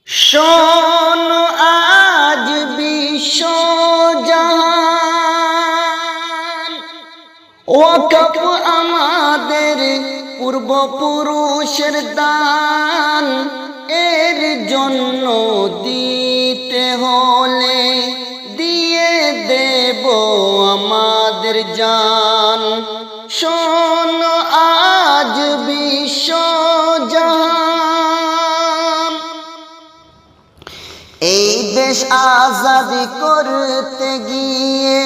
শোন আজ বিশ্ব জাহান, ওয়াকফ আমাদের পূর্বপুরুষের দান। এর জন্য দিতে হলে দিয়ে দেব আমাদের জান। শোন আজ বিশ্ব জাহান, এই দেশ আজাদি করতে গিয়ে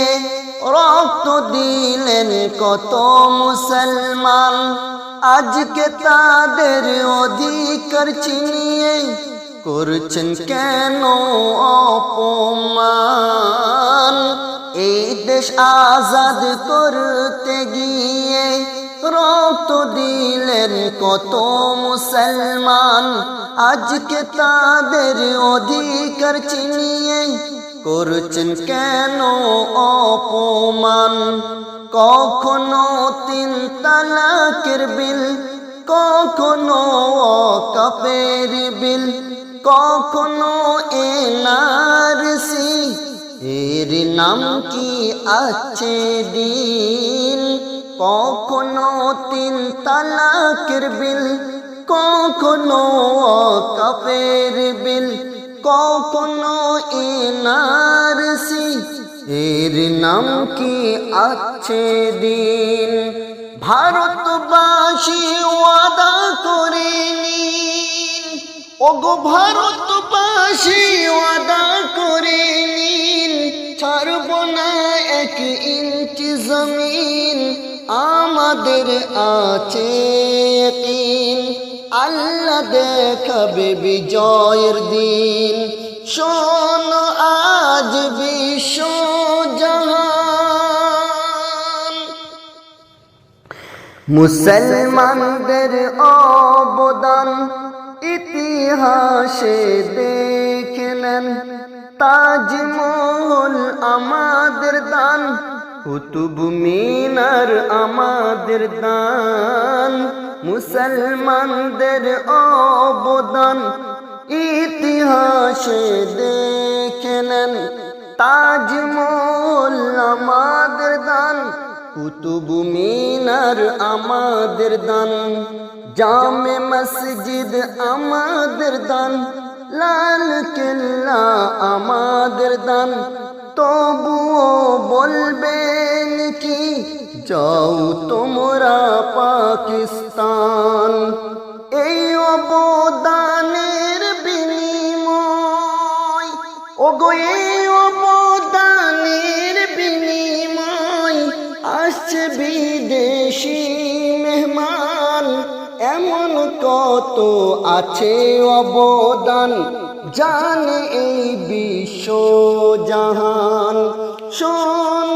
রক্ত দিলেন কত মুসলমান। আজকে তাদের অধিকার ছিনিয়ে করছেন কেন অপমান। এই দেশ আজাদ করতে গিয়ে রক্ত দিলেন কত মুসলমান। আজকে তাদের অধিকার ছিনিয়ে করছেন কেন অপমান। কখনো 3 তালাকের বিল, কখনো ওয়াকফের বিল, কখনো এনআরসি, এর নাম কি আছে দিন। কখনো 3 তালাকের বিল, কখনো ওয়াকফের বিল, কখনো এনআরসি, এর নাম কি আছে দিন। ভারতবাসী ওয়াদা করে নিন, ওগো ভারতবাসী ওয়াদা করে নিন, ছাড়ব না 1 ইঞ্চি জমিন। আমাদের আছে ইয়াকিন, আল্লাহ দেখাবে বিজয়ের দিন। শোন আজ বিশ্ব জাহান, মুসলমানদের অবদান ইতিহাসে দেখে নেন। তাজমহল আমাদের দান, কুতুব মিনার আমাদের দান। মুসলমানদের অবদান ইতিহাসে দেখে নেন। তাজমহল আমাদের দান, কুতুব মিনার আমাদের দান। জামে মসজিদ আমাদের দান, লাল কেল্লা আমাদের দান। তবুও বলবেন কি যাও তোমরা পাকিস্তান। এই অবদানের বিনিময়, ওগো এই অবদানের বিনিময় আসছে বিদেশি মেহমান। এমন কত আছে অবদান জানে এই বিশ্ব জাহান। শোন